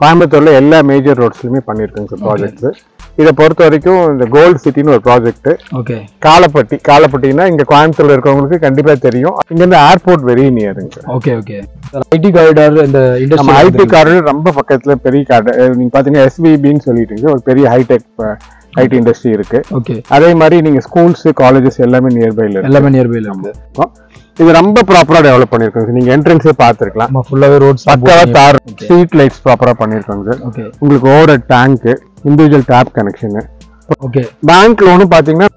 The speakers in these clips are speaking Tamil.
கோயம்புத்தூர்ல எல்லா மேஜர் ரோட்ஸ்லயுமே பண்ணிருக்கோங்க சார் ப்ராஜெக்ட்ஸ். இதை பொறுத்த வரைக்கும் இந்த கோல்டு சிட்டின்னு ஒரு ப்ராஜெக்ட். ஓகே. காலப்பட்டினா இங்க கோயம்புத்தூர்ல இருக்கவங்களுக்கு கண்டிப்பா தெரியும். இங்க இருந்து ஏர்போர்ட் வெரி நியருங்க sir. Okay okay. IT corridor இந்த இண்டஸ்ட்ரி ஐடி காரிடார் ரொம்ப பக்கத்துல பெரிய காரிடார். நீங்க பாத்தீங்கன்னா எஸ்விபின்னு சொல்லிட்டு ஒரு பெரிய ஹைடெக் ஐடி இண்டஸ்ட்ரி இருக்கு. ஓகே. அதே மாதிரி நீங்க ஸ்கூல்ஸ் காலேஜஸ் எல்லாமே நியர்பைல இருக்கு. இது ரொம்ப ப்ராப்பரா டெவலப் பண்ணிருக்கோம். நீங்க என்ட்ரன்ஸே பாத்துருக்கலாம். ஃபுல்லாவே ரோட்ஸ் பக்காவா தார் ஸ்ட்ரீட் லைட்ஸ் ப்ராப்பரா பண்ணிருக்கோங்க சார். ஓகே. உங்களுக்கு over tank, individual tape connection. Okay. Bank loan பாத்தீங்கன்னா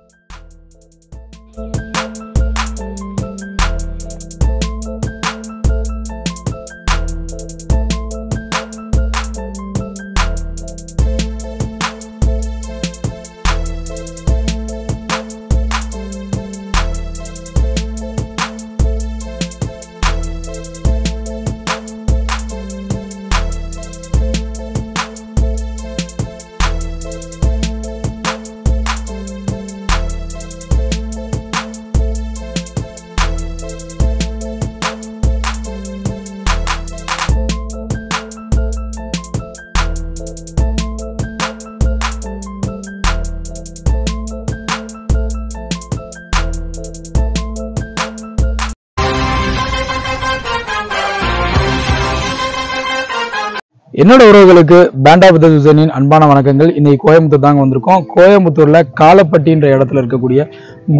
என்னோட உறவுகளுக்கு பேண்ட் ஆஃப் தி சீசனின் அன்பான வணக்கங்கள். இன்னைக்கு கோயம்புத்தூர் தாங்க வந்திருக்கோம். கோயம்புத்தூர்ல காலப்பட்டின்ற இடத்துல இருக்கக்கூடிய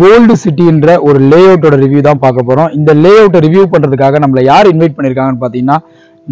கோல்டு சிட்டின்ற ஒரு லே அவுட்டோட ரிவ்யூ தான் பார்க்க போறோம். இந்த லே அவுட்டை ரிவ்யூ பண்றதுக்காக நம்மள யார் இன்வைட் பண்ணிருக்காங்கன்னு பாத்தீங்கன்னா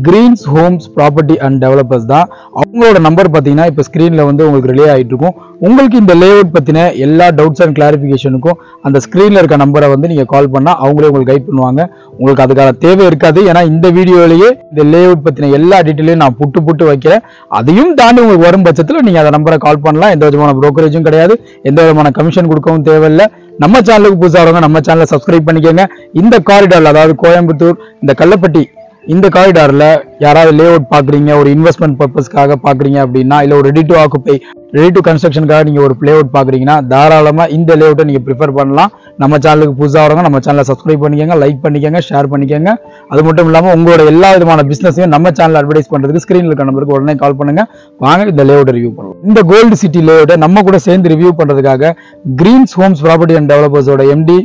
greens Holmes property and developers தான். அவங்களோட நம்பர் பார்த்தீங்கன்னா இப்போ ஸ்க்ரீனில் வந்து உங்களுக்கு ரிலே ஆகிட்டு இருக்கும். உங்களுக்கு இந்த லே அவுட் பற்றின எல்லா டவுட்ஸ் அண்ட் கிளாரிஃபிகேஷனுக்கும் அந்த ஸ்க்ரீனில் இருக்க நம்பரை வந்து நீங்கள் கால் பண்ணால் அவங்களே உங்களுக்கு கைட் பண்ணுவாங்க. உங்களுக்கு அதுக்கான தேவை இருக்காது. ஏன்னா இந்த வீடியோலேயே இந்த லே அவுட் பற்றின எல்லா டீட்டெயிலையும் நான் புட்டு வைக்கிறேன். அதையும் தாண்டி உங்களுக்கு வரும் பட்சத்தில் நீங்கள் அந்த நம்பரை கால் பண்ணலாம். எந்த விதமான ப்ரோக்கரேஜும் கிடையாது, எந்த விதமான கமிஷன் கொடுக்கவும் தேவையில்லை. நம்ம சேனலுக்கு புதுசாக வரவங்க நம்ம சேனலை சப்ஸ்கிரைப் பண்ணிக்கோங்க. இந்த காரிடாரில், அதாவது கோயம்புத்தூர் இந்த கள்ளப்பட்டி இந்த காரிடார்ல யாராவது லே அவுட் பாக்குறீங்க, ஒரு இன்வெஸ்ட்மெண்ட் பர்பஸ்க்காக பாக்குறீங்க அப்படின்னா, இல்ல ஒரு ready to occupy, ready to கன்ஸ்ட்ரக்ஷனுக்காக நீங்க ஒரு லே அவுட் பாக்குறீங்கன்னா தாராளமா இந்த லே அவுட்டை நீங்க ப்ரிஃபர் பண்ணலாம். நம்ம சேனலுக்கு புதுசாக வரவங்க நம்ம சேனலை சப்ஸ்கிரைப் பண்ணிக்கோங்க, லைக் பண்ணிக்கோங்க, ஷேர் பண்ணிக்கோங்க. அது மட்டும் இல்லாம உங்களோட எல்லா விதமான பிசினஸையும் நம்ம சேனல் அட்வர்டைஸ் பண்றதுக்கு ஸ்கிரீன்ல இருக்க நம்பருக்கு உடனே கால் பண்ணுங்க. வாங்க இந்த லே அவுட்டை ரிவ்யூ பண்ணுவோம். இந்த கோல்டு சிட்டி லே அவுட்டை நம்ம கூட சேர்ந்து ரிவ்யூ பண்றதுக்காக கிரீன்ஸ் ஹோம்ஸ் ப்ராப்பர்ட்டி அண்ட் டெவலப்பர்ஸோட எம்டி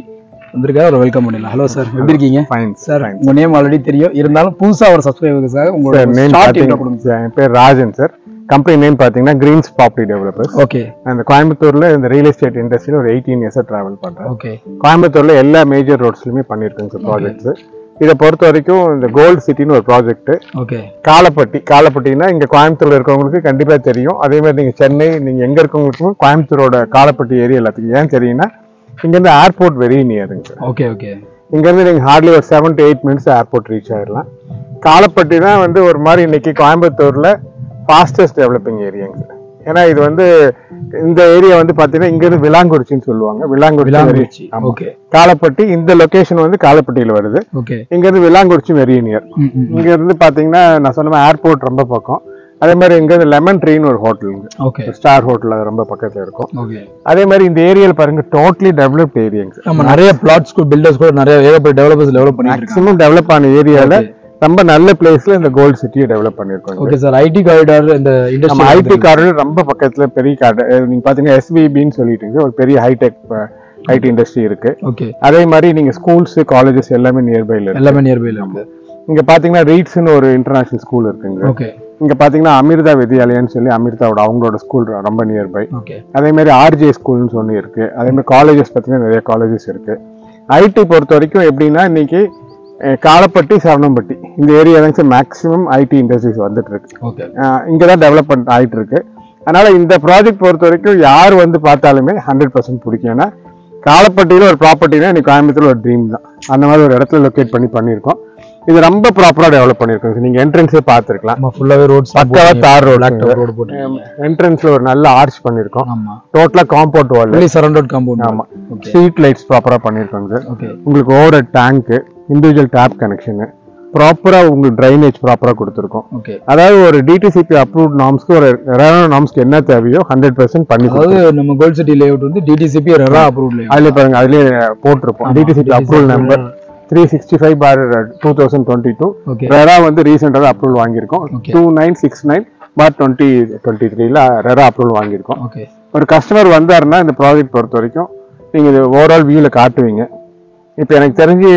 வந்திருக்காரு. ஒரு வெல்கம் பண்ணிடலாம். ஹலோ சார், எப்படி இருக்கீங்க? Fine sir. உங்க நேம் ஆல்ரெடி தெரியும், இருந்தாலும் புதுசா ஒரு சப்ஸ்கிரைபர்ஸாக உங்களோட நேம் கொடுங்க. என் பேர் ராஜன் சார். கம்பெனி நேம் பாத்தீங்கன்னா கிரீன்ஸ் ப்ராப்பர்ட்டி டெவலப்பர்ஸ். ஓகே. அந்த கோயம்புத்தூர்ல இந்த ரியல் எஸ்டேட் இண்டஸ்ட்ரியில ஒரு 18 இயர்ஸா டிராவல் பண்றேன். ஓகே. கோயம்புத்தூர்ல எல்லா மேஜர் ரோட்ஸ்லயுமே பண்ணிருக்கோங்க சார் ப்ராஜெக்ட்ஸ். இதை பொறுத்த வரைக்கும் இந்த கோல்டு சிட்டின்னு ஒரு ப்ராஜெக்ட். ஓகே. காலப்பட்டினா இங்க கோயம்புத்தூர்ல இருக்கவங்களுக்கு கண்டிப்பா தெரியும். அதே மாதிரி நீங்க சென்னை, நீங்க எங்க இருக்கவங்களுக்கும் கோயம்புத்தூரோட காலப்பட்டி ஏரியா எல்லாத்துக்கும் ஏன் தெரியும்னா இங்க இருந்து ஏர்போர்ட் வெரி நியருங்க சார். Okay okay. இங்க இருந்து நீங்க ஹார்ட்லி ஒரு 7 to 8 minutes ஏர்போர்ட் ரீச் ஆயிடலாம். காலப்பட்டி தான் வந்து ஒரு மாதிரி இன்னைக்கு கோயம்புத்தூர்ல ஃபாஸ்டஸ்ட் டெவலப்பிங் ஏரியாங்க சார். ஏன்னா இது வந்து இந்த ஏரியா வந்து பாத்தீங்கன்னா இங்க இருந்து விலாங்குறிச்சின்னு சொல்லுவாங்க. விலாங்குறிச்சி. ஓகே. காலப்பட்டி இந்த லொகேஷன் வந்து காலப்பட்டியில வருது. ஓகே. இங்க இருந்து விலாங்குறிச்சி வெரி நியர். இங்க இருந்து பாத்தீங்கன்னா நான் சொன்ன ஏர்போர்ட் ரொம்ப பக்கம். அதே மாதிரி இங்க இருந்து லெமன் ட்ரீன்னு ஒரு ஹோட்டலுங்க. ஓகே. ஸ்டார் ஹோட்டல் அது ரொம்ப பக்கத்துல இருக்கும். ஓகே. அதே மாதிரி இந்த ஏரியால பாருங்க டோட்டலி டெவலப்ட் ஏரியாங்க. நம்ம நிறைய பிளாட்ஸ் பில்டர்ஸ் கூட நிறைய ஏகப்பட்ட டெவலப்பர்ஸ் டெவலப் பண்ணிட்டு இருக்காங்க. மேக்ஸிமம் டெவலப் ஆன ஏரியால ரொம்ப நல்ல பிளேஸ்ல இந்த கோல்டு சிட்டியை டெவலப் பண்ணிருக்கோம். Okay sir. ஐடி காரிடார் இந்த இண்டஸ்ட்ரி ஐடி காரிடார் ரொம்ப பக்கத்துல பெரிய காரிடார். நீங்க பாத்தீங்கன்னா எஸ்விபின்னு சொல்லிட்டு ஒரு பெரிய ஹைடெக் ஐடி இண்டஸ்ட்ரி இருக்கு. ஓகே. அதே மாதிரி நீங்க ஸ்கூல்ஸ் காலேஜஸ் எல்லாமே நியர்பைல இருக்கு. இங்க பாத்தீங்கன்னா ரீட்ஸ்னு ஒரு இன்டர்நேஷனல் ஸ்கூல் இருக்குங்க. ஓகே. இங்க பாத்தீங்கன்னா அமிர்தா வித்யாலயான்னு சொல்லி அமிர்தாவோட அவங்களோட ஸ்கூல் ரொம்ப நியர்பை. ஓகே. அதே மாதிரி ஆர்ஜே ஸ்கூல்னு சொல்லி இருக்கு. அதே மாதிரி காலேஜஸ் பாத்தீங்கன்னா நிறைய காலேஜஸ் இருக்கு. ஐடி பொறுத்த வரைக்கும் எப்படின்னா இன்னைக்கு காலப்பட்டி, சரவணம்பட்டி இந்த ஏரியா தான் சார் மேக்ஸிமம் ஐடி இண்டஸ்ட்ரீஸ் வந்துட்டு இருக்கு. ஓகே. இங்கதான் டெவலப்மெண்ட் ஆயிட்டு இருக்கு. அதனால இந்த ப்ராஜெக்ட் பொறுத்த வரைக்கும் யார் வந்து பார்த்தாலுமே 100% பிடிக்கும். ஏன்னா காலப்பட்டியில ஒரு ப்ராப்பர்ட்டினா இன்னைக்கு கோயம்புத்தூர்ல ஒரு ட்ரீம் தான். அந்த மாதிரி ஒரு இடத்துல லொக்கேட் பண்ணிருக்கோம். இது ரொம்ப ப்ராப்பரா டெவலப் பண்ணிருக்கோம். நீங்க என்ட்ரன்ஸே பாத்துருக்கலாம். ஃபுல்லாவே ரோட்ஸ் பக்காவா தார் ரோடு போட்டு என்ட்ரன்ஸ்ல ஒரு நல்ல ஆர்ச் பண்ணிருக்கோம். டோட்டலா காம்பவுண்ட் வால், சரௌண்டட் காம்பவுண்ட். ஆமா. ஸ்ட்ரீட் லைட்ஸ் ப்ராப்பரா பண்ணிருக்காங்க சார். ஓகே. உங்களுக்கு over tank, individual tape connection, ப்ராப்பரா உங்களுக்கு ட்ரைனேஜ் ப்ராப்பரா கொடுத்துருக்கோம். ஓகே. அதாவது ஒரு டிடிசிபி அப்ரூவ்ட் நார்ம்ஸ்க்கு ஒரு ரெரா நார்ம்ஸ்க்கு என்ன தேவையோ 100% பண்ணி. அதாவது நம்ம கோல்ட் சிட்டி லேஅவுட் வந்து டிடிசிபி ரெரா அப்ரூவ்ட் லேஅவுட். அதுல பாருங்க, அதுலயே போட்டிருப்போம் DTCP approval number 365/2022. Okay RERA வந்து ரீசெண்டாக அப்ரூவல் வாங்கியிருக்கோம். Okay. 2969/2023 ரெரா அப்ரூவல் வாங்கியிருக்கோம். ஓகே ஒரு கஸ்டமர் வந்தாருன்னா இந்த ப்ராஜெக்ட் பொறுத்த வரைக்கும் நீங்க இது ஓவரால் வியூல காட்டுவீங்க. இப்போ எனக்கு தெரிஞ்சு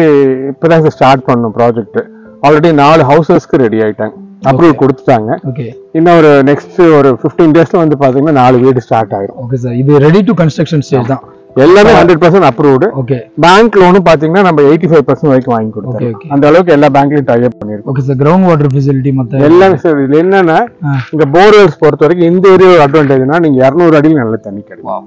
இப்பதான் ஸ்டார்ட் பண்ணணும் ப்ராஜெக்ட். ஆல்ரெடி 4 ஹவுசஸ்க்கு ரெடி ஆயிட்டாங்க, அப்ரூவல் கொடுத்துட்டாங்க. ஓகே இன்னும் ஒரு நெக்ஸ்ட் ஒரு 15 டேஸ்ல வந்து பாத்தீங்கன்னா 4 வீடு ஸ்டார்ட் ஆயிரும். ஓகே சார், இது ரெடி டு கன்ஸ்ட்ரக்ஷன் ஸ்டேஜ் தான். எல்லாமே 100% அப்ரூவ்டு. ஓகே பேங்க் லோனும் பாத்தீங்கன்னா நம்ம 85% வரைக்கும் வாங்கி ஓகே கொடுத்தோம். ஓகே அந்த அளவுக்கு எல்லா பேங்க்லயும் டை அப் பண்ணிருக்கோம். Okay sir, ground water facility மத்த எல்லாமே சார். இதுல என்னன்னா இங்க போர்வெல்ஸ் பொறுத்த வரைக்கும் இந்த ஏரியா அட்வான்டேஜ்னா நீங்க 200 அடியில் நல்ல தண்ணி கிடைக்கும்.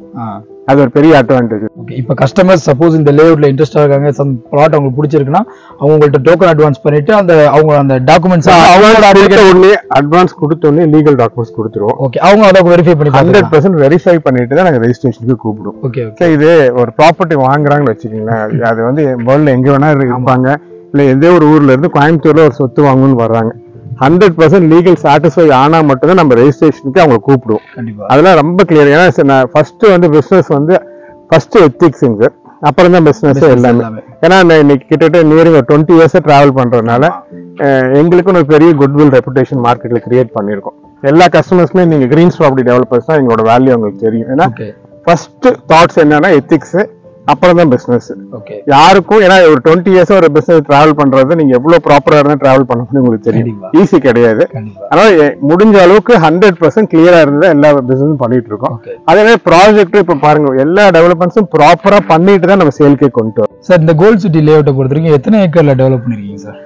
அது ஒரு பெரிய அட்வான்டேஜ். ஓகே, இப்போ கஸ்டமர்ஸ் சப்போஸ் இந்த லேஅவுட்ல இன்ட்ரெஸ்டா இருக்காங்க, சம் பிளாட் அவங்களுக்கு பிடிச்சிருக்குன்னா அவங்க உங்கள்ட்ட டோக்கன் அட்வான்ஸ் பண்ணிட்டு அவங்க அந்த டாக்குமெண்ட்ஸ் உடனே அட்வான்ஸ் கொடுத்தோடனே லீகல் டாக்குமெண்ட்ஸ் கொடுத்துருவோம். ஓகே, அவங்க அதை வெரிஃபை பண்ணி 100% வெரிஃபை பண்ணிட்டு தான் நாங்க ரெஜிஸ்ட்ரேஷனுக்கு கூப்பிடுவோம். ஓகே ஓகே, இது ஒரு ப்ராப்பர்ட்டி வாங்குறாங்கன்னு வச்சுக்கீங்களேன், அது வந்து வேர்ல்ட்ல எங்க வேணா இருப்பாங்க, இல்ல எந்த ஒரு ஊர்ல இருந்து கோயம்புத்தூர்ல ஒரு சொத்து வாங்கணும்னு வர்றாங்க, 100% லீகல் சாட்டிஸ்ஃபை ஆனா மட்டும்தான் நம்ம ரெஜிஸ்ட்ரேஷனுக்கு அவங்க கூப்பிடுவோம். கண்டிப்பா அதெல்லாம் ரொம்ப கிளியர். ஏன்னா ஃபர்ஸ்ட் வந்து பிசினஸ் வந்து ஃபர்ஸ்ட் எத்திக்ஸுங்க, அப்புறம் தான் பிசினஸ் எல்லாமே. ஏன்னா இன்னைக்கு கிட்டத்தட்ட நியரிங் ஒரு 20 இயர்ஸ் டிராவல் பண்றதுனால எங்களுக்கும் ஒரு பெரிய குட்வில் ரெப்புடேஷன் மார்க்கெட்ல கிரியேட் பண்ணிருக்கோம். எல்லா கஸ்டமர்ஸ்மே நீங்க கிரீன்ஸ் ப்ராப்பர்ட்டி டெவலப்பர்ஸ் தான் எங்களோட வேல்யூ உங்களுக்கு தெரியும். ஏன்னா ஃபர்ஸ்ட் தாட்ஸ் என்னன்னா எத்திக்ஸ், அப்புறம் தான் பிசினஸ். ஓகே, யாருக்கும் ஏன்னா ஒரு 20 இயர்ஸ் ஒரு பிசினஸ் டிராவல் பண்றது நீங்க எவ்வளவு ப்ராப்பரா இருந்தா டிராவல் பண்ணணும்னு உங்களுக்கு தெரியும். ஈஸி கிடையாது. அதனால முடிஞ்ச அளவுக்கு 100% கிளியரா இருந்தா எல்லா பிசினஸும் பண்ணிட்டு இருக்கோம். அதே மாதிரி ப்ராஜெக்ட் இப்ப பாருங்க, எல்லா டெவலப்மெண்ட்ஸும் ப்ராப்பரா பண்ணிட்டு தான் நம்ம சேல்கே கொண்டு வரோம். சார், இந்த கோல்ட் சிட்டி லேஅவுட்டை பொறுத்த வரைக்கும் எத்தனை ஏக்கர்ல டெவலப் பண்ணிருக்கீங்க சார்?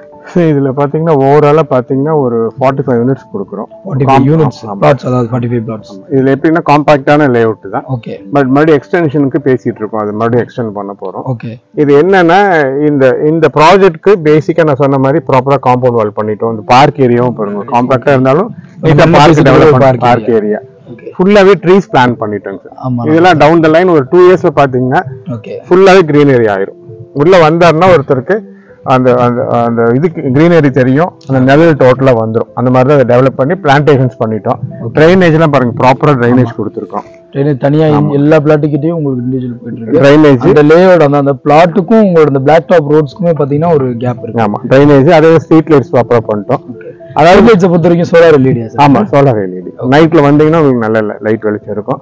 இதுல பாத்தீங்கன்னா ஓவராலா பாத்தீங்கன்னா ஒரு 45 யூனிட்ஸ் கொடுக்குறோம். 45 யூனிட்ஸ் பிளாட்ஸ், அதாவது 45 பிளாட்ஸ். இதுல எப்படின்னா காம்பாக்டான லேஅவுட் தான். ஓகே, பட் மறுபடியும் எக்ஸ்டென்ஷனுக்கு பேசிட்டு இருக்கோம், அது மறுபடியும் எக்ஸ்டெண்ட் பண்ண போறோம். ஓகே, இது என்னன்னா இந்த ப்ராஜெக்ட்க்கு பேசிக்கா நான் சொன்ன மாதிரி ப்ராப்பரா காம்பவுண்ட் வால் பண்ணிட்டோம். இந்த பார்க் ஏரியாவும் பாருங்க, காம்பாக்டா இருந்தாலும் பார்க் ஏரியா ஃபுல்லாவே ட்ரீஸ் பிளான் பண்ணிட்டோங்க சார். இதெல்லாம் டவுன் த லைன் ஒரு 2 இயர்ஸ்ல பாத்தீங்கன்னா ஃபுல்லாவே கிரீனரி ஆயிரும். உள்ள வந்தாருன்னா ஒருத்தருக்கு அந்த அந்த இதுக்கு கிரீனரி தெரியும், அந்த நிழல் டோட்டலா வந்துடும். அந்த மாதிரி தான் அதை டெவலப் பண்ணி பிளான்டேஷன்ஸ் பண்ணிட்டோம். ட்ரைனேஜ் எல்லாம் பாருங்க, ப்ராப்பரா ட்ரைனேஜ் கொடுத்துருக்கோம். தனியா எல்லா பிளாட்டுக்கிட்டையும் உங்களுக்கு இண்டிவிஜுவல் போயிட்டு இருக்கு ட்ரைனேஜ். அந்த லேஅவுட் அந்த பிளாட்டுக்கும் உங்களோட இந்த பிளாக் டாப் ரோட்ஸ்க்குமே பாத்தீங்கன்னா ஒரு கேப் இருக்கு. ஆமா, ட்ரைனேஜ். அதே ஸ்ட்ரீட் லைட்ஸ் ப்ராப்பரா பண்ணிட்டோம். அதாவது லைட்ஸை பொறுத்த வரைக்கும் சோலார் எல்இடி. ஆமா, சோலார் எல்இடி. நைட்ல வந்தீங்கன்னா உங்களுக்கு நல்ல லைட் வெளிச்சம் இருக்கும்.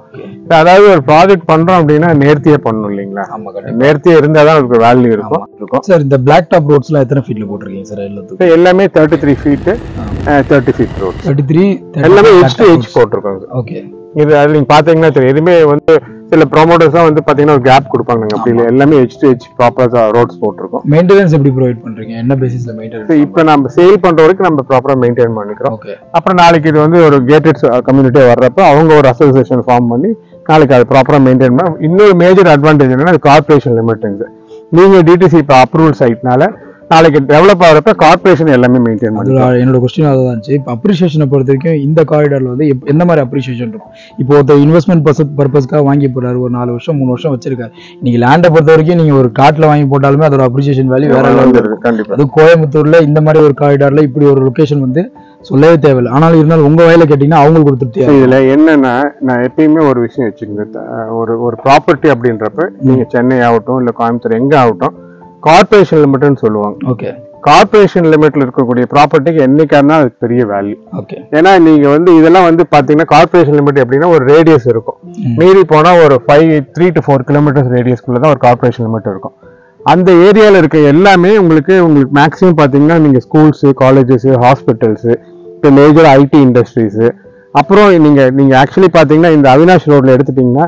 அதாவது ஒரு ப்ராஜெக்ட் பண்றோம் அப்படின்னா நேர்த்தியா பண்ணணும் இல்லைங்களா? நேர்த்தியா இருந்தாதான் அதுக்கு வேல்யூ இருக்கும். சார், இந்த பிளாக் டாப் ரோட்ஸ் எல்லாம் எத்தனை ஃபீட்ல போட்டிருக்கீங்க சார்? எல்லாத்துக்கும் எல்லாமே 33 ஃபீட் 30 ஃபீட் ரோட். 33 எல்லாமே H2H போட்டிருக்கோம். ஓகே, இது அது நீங்க பாத்தீங்கன்னா தெரியும். எதுவுமே வந்து சில ப்ரோமோட்டர்ஸ் தான் வந்து பாத்தீங்கன்னா ஒரு கேப் கொடுப்பாங்க. அப்படி இல்லை, எல்லாமே H2H ப்ராப்பரா ரோட்ஸ் போட்டிருக்கோம். மெயின்டெனன்ஸ் எப்படி ப்ரொவைட் பண்றீங்க? என்ன பேசிஸ்ல மெயின்டெனன்ஸ்? இப்போ நம்ம சேல் பண்ற வரைக்கும் நம்ம ப்ராப்பரா மெயின்டைன் பண்ணிக்கிறோம். அப்புறம் நாளைக்கு இது வந்து ஒரு கேட்டட் கம்யூனிட்டியா வர்றப்ப அவங்க ஒரு அசோசியேஷன் ஃபார்ம் பண்ணி நாளைக்கு அது ப்ராப்பரா மெயின்டைன் பண்ண. இன்னொரு மேஜர் அட்வான்டேஜ் என்னன்னா கார்பரேஷன் லிமிட்டுங்க. நீங்க டிடிசி இப்போ அப்ரூவல் சைட்னால நாளைக்கு டெவலப் ஆகிறப்ப கார்பரேஷன் எல்லாமே மெயின்டைன் பண்ணுவோம். என்னோட கொஸ்டின் அதான் இருந்துச்சு. இப்போ அப்ரிசியேஷனை பொறுத்த வரைக்கும் இந்த காரிடார்ல வந்து எந்த மாதிரி அப்ரிசியேஷன் இருக்கும்? இப்போ ஒரு இன்வெஸ்ட்மெண்ட் பர்பஸ்க்காக வாங்கி போறாரு, ஒரு 4 வருஷம் 3 வருஷம் வச்சிருக்காரு. நீங்க லேண்டை பொறுத்த வரைக்கும் நீங்க ஒரு காட்டுல வாங்கி போட்டாலுமே அதோட அப்ரிசியேஷன் வேல்யூ வேற லெவல்ல இருக்கு. கண்டிப்பா. அது கோயம்புத்தூர்ல இந்த மாதிரி ஒரு காரிடார்ல இப்படி ஒரு லொகேஷன் வந்து சொல்லவே தேவையில்லை. ஆனாலும் இருந்தாலும் உங்க வயல கேட்டீங்கன்னா அவங்களுக்கு ஒரு திருப்தி. இதுல என்னன்னா, நான் எப்பயுமே ஒரு விஷயம் வச்சுக்கோங்க, ஒரு ப்ராப்பர்ட்டி அப்படின்றப்ப நீங்க சென்னை ஆகட்டும் இல்ல கோயம்புத்தூர் எங்க ஆகட்டும் கார்பரேஷன் லிமிட்னு சொல்லுவாங்க. ஓகே, கார்பரேஷன் லிமிட்ல இருக்கக்கூடிய ப்ராப்பர்ட்டிக்கு என்னைக்காருன்னா அதுக்கு பெரிய வேல்யூ. ஓகே, ஏன்னா நீங்க வந்து இதெல்லாம் வந்து பாத்தீங்கன்னா கார்பரேஷன் லிமிட் எப்படின்னா ஒரு ரேடியஸ் இருக்கும். மீறி போனா ஒரு 3 to 4 கிலோமீட்டர்ஸ் ரேடியஸ்க்குள்ளதான் ஒரு கார்பரேஷன் லிமிட் இருக்கும். அந்த ஏரியால இருக்க எல்லாமே உங்களுக்கு மேக்ஸிமம் பாத்தீங்கன்னா நீங்க ஸ்கூல்ஸ், காலேஜஸ், ஹாஸ்பிட்டல்ஸ், இப்போ மேஜர் ஐடி இண்டஸ்ட்ரீஸ், அப்புறம் நீங்க ஆக்சுவலி பாத்தீங்கன்னா இந்த அவினாஷ் ரோட்ல எடுத்துட்டீங்கன்னா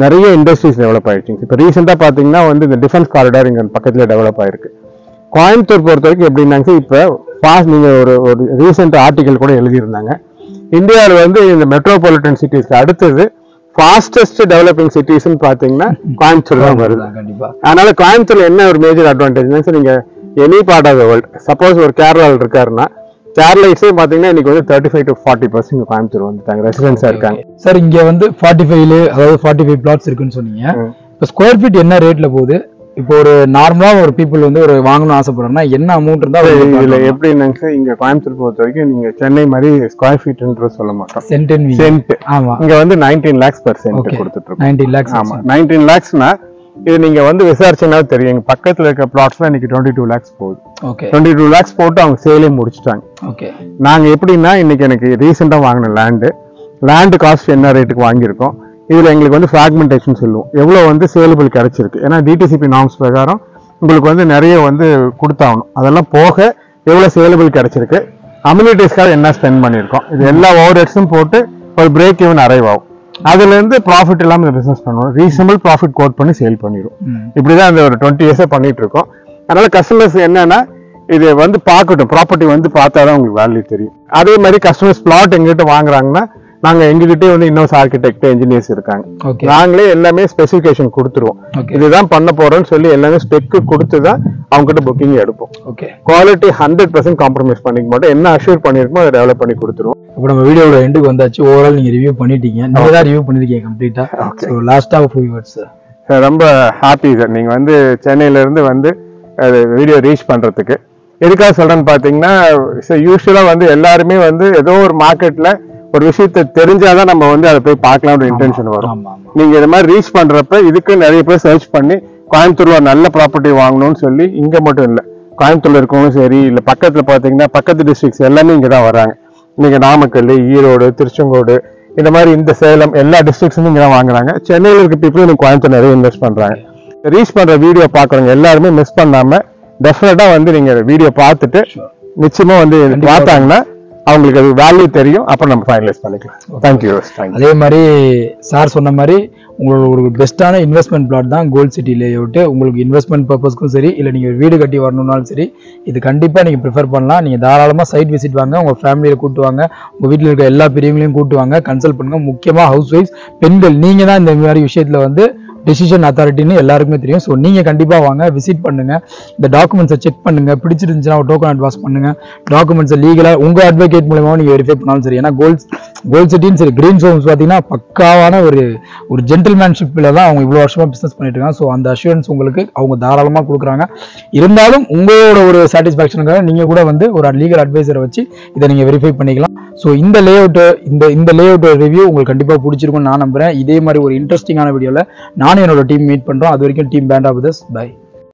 நிறைய இண்டஸ்ட்ரீஸ் டெவலப் ஆயிடுச்சு. இப்போ ரீசெண்டா பாத்தீங்கன்னா வந்து இந்த டிஃபென்ஸ் காரிடார் இங்க பக்கத்துல டெவலப் ஆயிருக்கு. கோயம்புத்தூர் பொறுத்த வரைக்கும் எப்படின்னாங்க, இப்போ நீங்க ஒரு ரீசெண்ட் ஆர்டிகல் கூட எழுதியிருந்தாங்க, இந்தியாவில் வந்து இந்த மெட்ரோபாலிட்டன் சிட்டிஸ்க்கு அடுத்தது ஃபாஸ்டஸ்ட் டெவலப்பிங் சிட்டிஸ்ன்னு பாத்தீங்கன்னா கோயம்புத்தூர் தான் வருது. அதனால கோயம்புத்தூர்ல என்ன ஒரு மேஜர் அட்வான்டேஜ், நீங்க any part of the world, suppose ஒரு கேரளாவில் இருக்காருன்னா கேரளைஸே பாத்தீங்கன்னா இன்னைக்கு வந்து 35 to 40% கோயம்புத்தூர் வந்துட்டாங்க, ரெசிடென்ஸா இருக்காங்க. சார், இங்க வந்து 45 அதாவது 45 பிளாட்ஸ் இருக்குன்னு சொன்னீங்க. இப்போ ஸ்கொயர் ஃபீட் என்ன ரேட்ல போகுது? இப்போ ஒரு நார்மலா ஒரு பீப்புள் வந்து ஒரு வாங்கணும்னு ஆசைப்படுறாங்கன்னா என்ன அமௌண்ட் இருந்தா இதுல எப்படின்னாங்க, இங்க கோயம்புத்தூர் பொறுத்த வரைக்கும் நீங்க சென்னை மாதிரி ஸ்கொயர் ஃபீட்ன்ற சொல்ல மாட்டோம், சென்ட். ஆமா, இங்க வந்து 19 lakhs per cent கொடுத்துட்டு இருக்கோம். 19 lakhs. ஆமா, 19 lakhsனா இது நீங்க வந்து விசாரிச்சீங்கன்னா தெரியும், எங்க பக்கத்துல இருக்க பிளாட்ஸ்லாம் இன்னைக்கு 22 lakhs போகுது. ஓகே 22 lakhs போட்டு அவங்க சேலே முடிச்சிட்டாங்க. ஓகே நாங்க எப்படின்னா இன்னைக்கு எனக்கு ரீசெண்டா வாங்கின லேண்டு காஸ்ட் என்ன ரேட்டுக்கு வாங்கியிருக்கோம், இதுல எங்களுக்கு வந்து ஃபிராக்மெண்டேஷன் சொல்லுவோம், எவ்வளவு வந்து சேலபிள் கிடைச்சிருக்கு. ஏன்னா டிடிசிபி நார்ம்ஸ் பிரகாரம் உங்களுக்கு வந்து நிறைய வந்து கொடுத்தாகணும். அதெல்லாம் போக எவ்வளவு சேலபிள் கிடைச்சிருக்கு, அம்யூனிட்டிஸ்க்காக என்ன ஸ்பெண்ட் பண்ணியிருக்கோம், இது எல்லா ஓவர் ஹெட்ஸும் போட்டு ஒரு பிரேக் ஈவன் அரைவ் ஆகும். அதுல இருந்து ப்ராஃபிட் இல்லாம இந்த பிசினஸ் பண்ணுவோம், ரீசனபிள் ப்ராஃபிட் கோட் பண்ணி சேல் பண்ணிடும். இப்படிதான் இந்த ஒரு 20 years பண்ணிட்டு இருக்கோம். அதனால கஸ்டமர்ஸ் என்னன்னா இது வந்து பார்க்கட்டும், ப்ராப்பர்ட்டி வந்து பார்த்தாதான் உங்களுக்கு வேல்யூ தெரியும். அதே மாதிரி கஸ்டமர்ஸ் பிளாட் எங்கிட்ட வாங்குறாங்கன்னா நாங்க எங்ககிட்டே வந்து இன்னொரு ஆர்கிடெக்ட் இன்ஜினியர்ஸ் இருக்காங்க, நாங்களே எல்லாமே ஸ்பெசிபிகேஷன் கொடுத்துருவோம், இதுதான் பண்ண போறோம்னு சொல்லி எல்லாமே ஸ்பெக்கு கொடுத்துதான் அவங்க கிட்ட புக்கிங் எடுப்போம். குவாலிட்டி 100% காம்ப்ரமைஸ் பண்ணிக்க மாட்டோம், என்ன அஷ்யூர் பண்ணிருக்கோம் அதை டெவலப் பண்ணி கொடுத்துருவோம். இப்போ நம்ம வீடியோட எண்டுக்கு வந்தாச்சு. ஓவரால் நீங்க ரிவ்யூ பண்ணிட்டீங்க, நீங்க தான் ரிவ்யூ பண்ணிருக்கீங்க கம்ப்ளீட்டா. சோ லாஸ்டா ஒரு few words சார். ரொம்ப ஹாப்பி சார், நீங்க வந்து சென்னையில இருந்து வந்து வீடியோ ரீச் பண்றதுக்கு. எதுக்காக சொல்றேன்னு பாத்தீங்கன்னா யூஸ்வலா வந்து எல்லாருமே வந்து ஏதோ ஒரு மார்க்கெட்ல ஒரு விஷயத்தை தெரிஞ்சாதான் நம்ம வந்து அதை போய் பார்க்கலாம்னு இன்டென்ஷன் வரும். நீங்க இந்த மாதிரி ரீச் பண்றப்ப இதுக்கு நிறைய பேர் சர்ச் பண்ணி கோயம்புத்தூர்ல நல்ல ப்ராப்பர்ட்டி வாங்கணும்னு சொல்லி இங்க மட்டும் இல்ல, கோயம்புத்தூர்ல இருக்கவங்களும் சரி, இல்ல பக்கத்துல பாத்தீங்கன்னா பக்கத்து டிஸ்ட்ரிக்ட்ஸ் எல்லாமே இங்கதான் வராங்க. நீங்க நாமக்கல், ஈரோடு, திருச்செங்கோடு, இந்த மாதிரி இந்த சேலம் எல்லா டிஸ்ட்ரிக்ட்ஸும் இங்கதான் வாங்குறாங்க. சென்னையில இருக்க பீப்புளும் நீங்க கோயம்புத்தூர் நிறைய இன்வெஸ்ட் பண்றாங்க. ரீச் பண்ற வீடியோ பாக்குறவங்க எல்லாருமே மிஸ் பண்ணாம டெஃபினட்டா வந்து நீங்க வீடியோ பார்த்துட்டு நிச்சயமா வந்து பார்த்தாங்கன்னா அவங்களுக்கு அது வேல்யூ தெரியும், அப்புறம் நம்ம ஃபைனலைஸ் பண்ணிக்கலாம். தேங்க்யூ. அதே மாதிரி சார் சொன்ன மாதிரி உங்களோட ஒரு பெஸ்ட்டான இன்வெஸ்ட்மெண்ட் பிளாட் தான் கோல்ட் சிட்டி லேஅவுட். உங்களுக்கு இன்வெஸ்ட்மெண்ட் பர்பஸ்க்கும் சரி, இல்லை நீங்கள் ஒரு வீடு கட்டி வரணும்னாலும் சரி, இது கண்டிப்பாக நீங்கள் ப்ரிஃபர் பண்ணலாம். நீங்கள் தாராளமாக சைட் விசிட் வாங்க, உங்கள் ஃபேமிலியை கூட்டு வாங்க, உங்கள் வீட்டில் இருக்க எல்லா பெரியவங்களையும் கூட்டு வாங்க, கன்சல்ட் பண்ணுங்க. முக்கியமாக ஹவுஸ் ஒய்ஃப் பெண்கள் நீங்கள் தான் இந்த மாதிரி விஷயத்தில் வந்து டெசிஷன் அத்தாரிட்டின்னு எல்லாருக்குமே தெரியும். ஸோ நீங்கள் கண்டிப்பாக வாங்க, விசிட் பண்ணுங்க, இந்த டாக்குமெண்ட்ஸை செக் பண்ணுங்க, பிடிச்சிருந்துச்சுன்னா ஒரு டோக்கன் அட்வான்ஸ் பண்ணுங்க, டாக்குமெண்ட்ஸை லீகலாக உங்கள் அட்வொகேட் மூலமாக நீங்கள் வெரிஃபை பண்ணாலும் சரி. ஏன்னா கோல்ட் சிட்டின்னு சரி, கிரீன் ஹோம்ஸ் பார்த்தீங்கன்னா பக்காவான ஒரு ஜென்டில்மேன்ஷிப்பில் தான் அவங்க இவ்வளோ வருஷமாக பிஸ்னஸ் பண்ணிட்டு இருக்காங்க. ஸோ அந்த அஷூரன்ஸ் உங்களுக்கு அவங்க தாராளமாக கொடுக்குறாங்க. இருந்தாலும் உங்களோட ஒரு சாட்டிஸ்ஃபேக்ஷனுக்காக நீங்கள் கூட வந்து ஒரு லீகல் அட்வைசரை வச்சு இதை நீங்கள் வெரிஃபை பண்ணிக்கலாம். ஸோ இந்த லேஅவுட் ரிவ்யூ உங்களுக்கு கண்டிப்பாக பிடிச்சிருக்கும்னு நான் நம்புறேன். இதே மாதிரி ஒரு இன்ட்ரெஸ்டிங்கான வீடியோவில் நானும் என்னோட டீம் மீட் பண்ணுறோம். அது வரைக்கும் team band of this by.